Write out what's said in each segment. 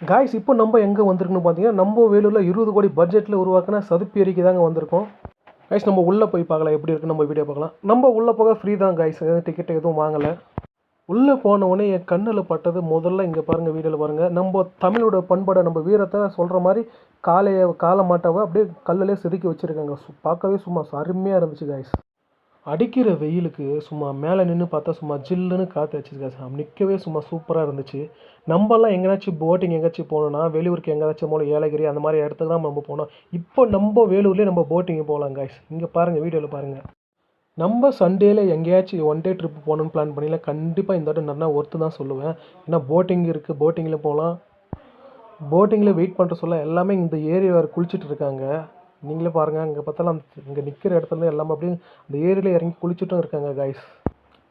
Guys இப்போ நம்ம எங்கே வந்திருக்குன்னு பார்த்தீங்கன்னா நம்ம வேலூரில் 20 கோடி பட்ஜெட்டில் உருவாக்கின சதுப்பு ஏரிக்கு தாங்க வந்திருக்கோம். காய்ஸ் நம்ம உள்ளே போய் பார்க்கலாம் எப்படி இருக்குன்னு நம்ம வீடியோ பார்க்கலாம். நம்ம உள்ளே போக ஃப்ரீ தான் காய்ஸ், டிக்கெட் எதுவும் வாங்கலை. உள்ளே போன உடனே என் கண்ணில் பட்டது முதல்ல இங்கே பாருங்கள், வீடியோவில் பாருங்கள், நம்ம தமிழோட பண்பாடை நம்ம வீரத்தை சொல்கிற மாதிரி காளை மாட்டாவை அப்படியே கல்லிலே செதுக்கி வச்சுருக்காங்க. பார்க்கவே சும்மா அருமையாக இருந்துச்சு காய்ஸ். அடிக்கிற வெயிலுக்கு சும்மா மேலே நின்று பார்த்தா சும்மா ஜில்லுன்னு காற்று அடிச்சிருக்காச்சு. நிற்கவே சும்மா சூப்பராக இருந்துச்சு. நம்மலாம் எங்கேனாச்சும் போட்டிங் எங்கேயாச்சும் போகணுன்னா வெளியூருக்கு எங்கேயாச்சும் போகணும், ஏலகிரி அந்த மாதிரி இடத்துக்கு தான் நம்ம போனோம். இப்போ நம்ம வேலூர்லேயே நம்ம போட்டிங் போகலாம் காய்ஸ். இங்கே பாருங்கள், வீடியோவில் பாருங்கள். நம்ம சண்டேல எங்கேயாச்சும் ஒன் டே ட்ரிப் போகணுன்னு பிளான் பண்ணிடலாம். கண்டிப்பாக இந்த வாட்டி நல்லா ஒர்த்து தான் சொல்லுவேன். ஏன்னா போட்டிங் இருக்குது, போட்டிங்கில் போகலாம். போட்டிங்கில் வெயிட் பண்ணுற சொல்ல எல்லாமே இந்த ஏரியா வேறு குளிச்சுட்டு இருக்காங்க. நீங்களே பாருங்கள், அங்கே பார்த்தாலும் இங்கே நிற்கிற இடத்துல எல்லாமே அப்படியே அந்த ஏரியில் இறங்கி குளிச்சுட்டும் இருக்காங்க காய்ஸ்.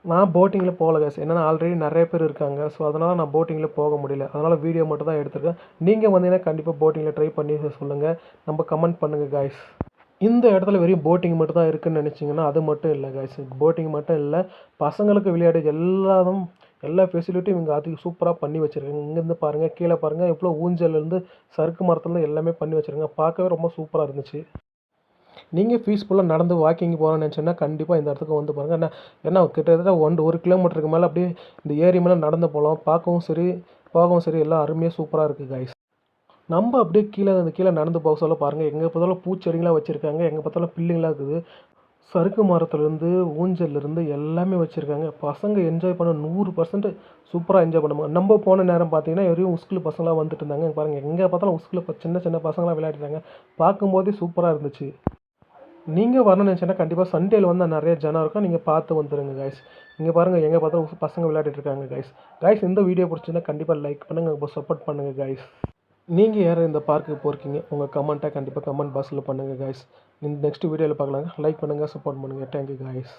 நான் போட்டிங்கில் போகல காய்ஸ், என்னென்னா ஆல்ரெடி நிறைய பேர் இருக்காங்க. ஸோ அதனால் நான் போட்டிங்கில் போக முடியல. அதனால் வீடியோ மட்டும் தான் எடுத்துருக்கேன். நீங்கள் வந்தீங்கன்னா கண்டிப்பாக போட்டிங்கில் ட்ரை பண்ணி சொல்லுங்கள், நம்ம கமெண்ட் பண்ணுங்கள் காய்ஸ். இந்த இடத்துல வெறும் போட்டிங் மட்டும் தான் இருக்குதுன்னு நினச்சிங்கன்னா அது மட்டும் இல்லை காய்ஸ். போட்டிங் மட்டும் இல்லை, பசங்களுக்கு விளையாட எல்லா ஃபெசிலிட்டியும் இங்கே அதுக்கு சூப்பராக பண்ணி வச்சுருக்காங்க. இங்கேருந்து பாருங்கள், கீழே பாருங்கள், எவ்வளோ ஊஞ்சல்லேருந்து சறுக்கு மரத்துலேருந்து எல்லாமே பண்ணி வச்சுருக்காங்க. பார்க்கவே ரொம்ப சூப்பராக இருந்துச்சு. நீங்கள் பீஸ்ஃபுல்லாக நடந்து வாக்கிங் போகணும்னு நினச்சோன்னா கண்டிப்பாக இந்த இடத்துக்கு வந்து பாருங்கள். ஏன்னா கிட்டத்தட்ட 1 கிலோமீட்டருக்கு மேலே அப்படியே இந்த ஏரி மேலே நடந்து போகலாம். பார்க்கவும் சரி, போகவும் சரி, எல்லாம் அருமையாக சூப்பராக இருக்குது காய்ஸ். நம்ம அப்படியே கீழே நடந்து போக சொல்ல பாருங்கள், எங்கே பார்த்தாலும் பூச்செடிங்களாம் வச்சுருக்காங்க, எங்கே பார்த்தாலும் பில்லுங்களாக இருக்குது. சறுக்கு மரத்துலேருந்து ஊஞ்சல்லேருந்து எல்லாமே வச்சுருக்காங்க. பசங்க என்ஜாய் பண்ண 100% சூப்பராக என்ஜாய் பண்ணுவாங்க. நம்ம போன நேரம் பார்த்தீங்கன்னா வெறும் ஸ்கூல் பசங்களாம் வந்துட்டு இருந்தாங்க. பாருங்கள், எங்கே பார்த்தாலும் ஸ்கூலில் சின்ன பசங்களாம் விளையாடுறாங்க. பார்க்கும்போதே சூப்பராக இருந்துச்சு. நீங்கள் வரணும்னு நினச்சேன்னா கண்டிப்பாக சண்டேல வந்து நிறைய ஜனம் இருக்கும், நீங்கள் பார்த்து வந்துடுங்க காய்ஸ். இங்கே பாருங்கள், எங்கே பார்த்தாலும் பசங்க விளையாடிட்டு இருக்காங்க காய்ஸ். இந்த வீடியோ பிடிச்சிருந்தா கண்டிப்பாக லைக் பண்ணுங்கள், சப்போர்ட் பண்ணுங்கள் காய்ஸ். நீங்கள் யாரும் இந்த பார்க்குக்கு போயிருக்கீங்க, உங்கள் கமெண்ட்டை கண்டிப்பாக கமெண்ட் பாக்ஸில் பண்ணுங்கள் காய்ஸ். நெக்ஸ்ட் வீடியோவில் பார்க்கலாங்க. லைக் பண்ணுங்கள், சப்போர்ட் பண்ணுங்கள். Thank you guys.